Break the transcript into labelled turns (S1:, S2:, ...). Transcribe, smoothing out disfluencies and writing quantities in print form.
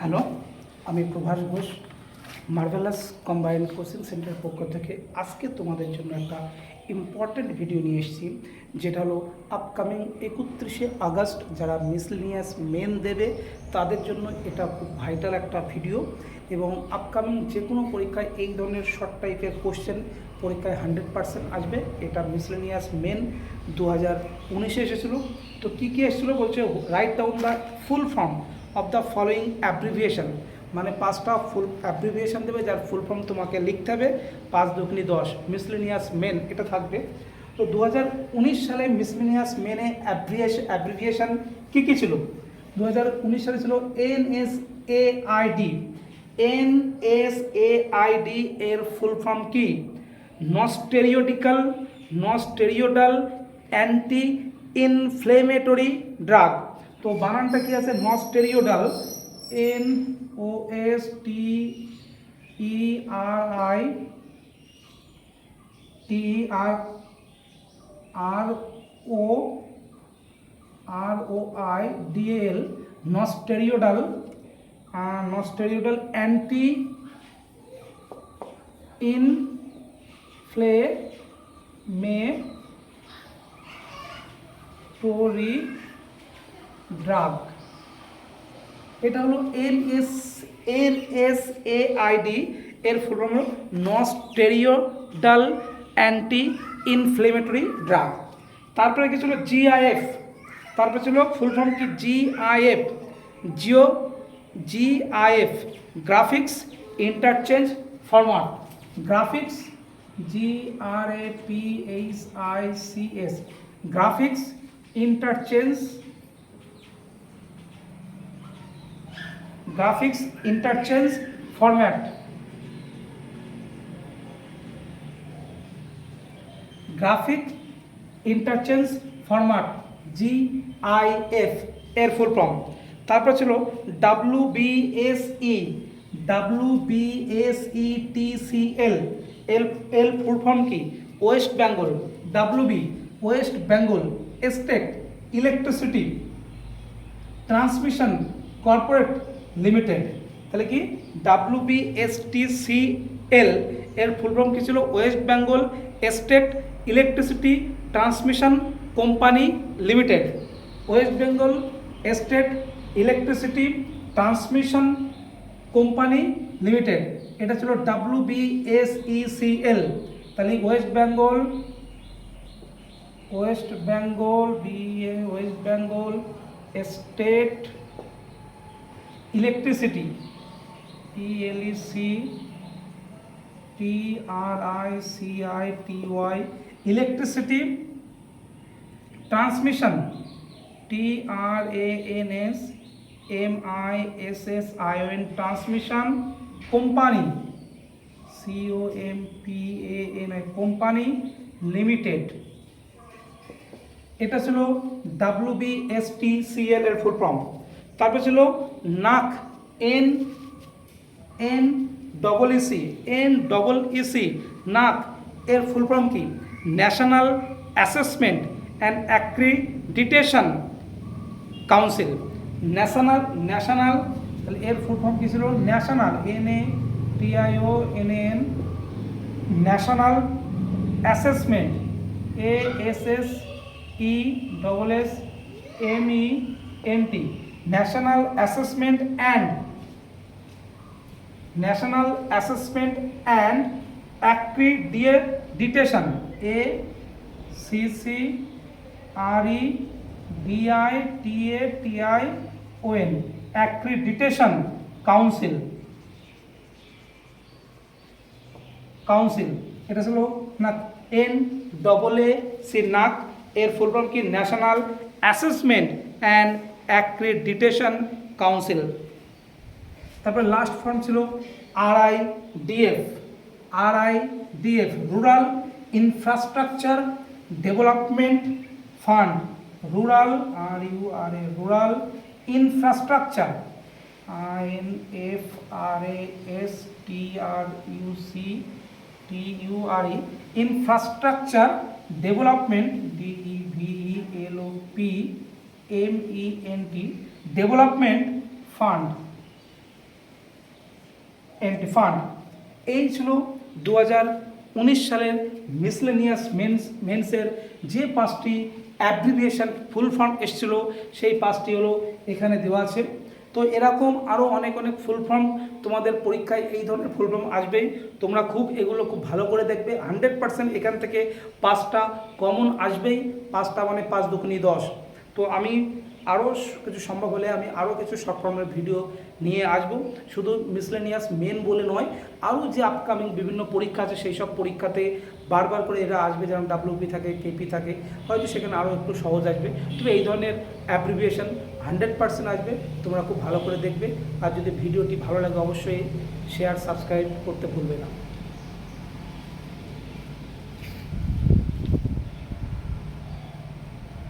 S1: Hello, আমি Prabhas Ghosh, marvellous combined coaching centre পক্ষ থেকে আজকে তোমাদের জন্য একটা ইম্পর্ট্যান্ট ভিডিও নিয়ে এসেছি, যেটা হলো আপকামিং 31শে আগস্ট যারা মিসলেনিয়াস মেন দেবে তাদের জন্য এটা খুব ভাইটাল একটা ভিডিও। এবং আপকামিং যে কোনো পরীক্ষায় এই ধরনের শর্ট টাইপের কোশ্চেন পরীক্ষায় 100% আসবে। এটা মিসলেনিয়াস মেন 2019-এ এসেছিলো। তো কী কী এসেছিলো বলছে, write down the full form of the following abbreviation, মানে 5টা ফুল অ্যাব্রিভিয়েশন দেবে যার ফুল ফর্ম তোমাকে লিখতে হবে। 5 দুগুণে 10 মিসলেনিয়াস মেন এটা থাকবে। তো 2019 সালে মিসলেনিয়াস মেনে অ্যাব্রিভিয়েশন কী কী ছিল? 2019 সালে ছিল NSAID। NSAID এর ফুল ফর্ম কি? নস্টেরিওডাল অ্যান্টি ইনফ্লেমেটরি ড্রাগ। তো বানানটা কি আছে? নস্টেরিওডাল, NOSTERIODAL, নস্টেরিওডাল অ্যান্টি ইনফ্লেমেটরি ড্রাগ। এটা হলো NSAID এর ফুল ফর্ম হলো নস্টেরিওডাল অ্যান্টি ইনফ্লেমেটরি ড্রাগ। তারপরে কি ছিল? GIF। তারপরে ছিল ফুল ফর্ম কি? GIF graphics interchange format. Graphics GRAPHICS graphics interchange format. Graphic interchange format GIF এর ফুল ফর্ম। তারপর ছিল WBSETCL এর ফুল ফর্ম কি? West Bengal. WB West Bengal state electricity transmission corporate limited. তাহলে কি WBSTCL এর ফুল ফর্ম কি ছিল? West Bengal state electricity transmission company limited. West Bengal state electricity transmission company limited, এটা ছিল WBSECL। তাহলে West Bengal state electricity TRICITY electricity transmission TRANSMISSION transmission company COMPANI company limited. এটা ছিল WBSTCL এর ফুল ফর্ম। তারপর ছিল NAC NEEC NAC এর full form কি? National assessment and accreditation council. National তাহলে এর ফুল ফর্ম কি ছিল? National NATIONN national assessment ASSESSMENT national assessment and accreditation ACCREDITATION accreditation council. এটা ছিল না NAAC NAC এর ফুল ফর্ম কি? National assessment and accreditation council. তারপরে লাস্ট ফর্ম ছিল RIDF rural infrastructure development fund. Rural infrastructure INFRASTRUCTURE infrastructure development DEVELOPMENT development fund. And fund. এই ছিল 2019 সালের মিসলেনিয়াস মেন্সের যে 5টি অ্যাব্রিভিয়েশন ফুল ফর্ম এসেছিল, সেই 5টি হলো এখানে দেওয়া আছে। তো এরকম আরও অনেক অনেক ফুল ফর্ম তোমাদের পরীক্ষায় এই ধরনের ফুল ফর্ম আসবেই। তোমরা এগুলো খুব ভালো করে দেখবে। 100% এখান থেকে 5টা কমন আসবেই। 5টা মানে 5 দুগুনি 10। তো আমি আরও কিছু সম্ভব হলে আমি আরও কিছু শর্ট ফর্মের ভিডিও নিয়ে আসব। শুধু মিসলেনিয়াস মেন বলে নয়, আরও যে আপকামিং বিভিন্ন পরীক্ষা আছে সেই সব পরীক্ষাতে বারবার করে এরা আসবে, যেমন ডাব্লিউপি থাকে, কেপি থাকে, হয়তো সেখানে আরও একটু সহজ আসবে। তবে এই ধরনের অ্যাব্রিভিয়েশন 100% আসবে। তোমরা খুব ভালো করে দেখবে। আর যদি ভিডিওটি ভালো লাগে অবশ্যই শেয়ার সাবস্ক্রাইব করতে ভুলবে না।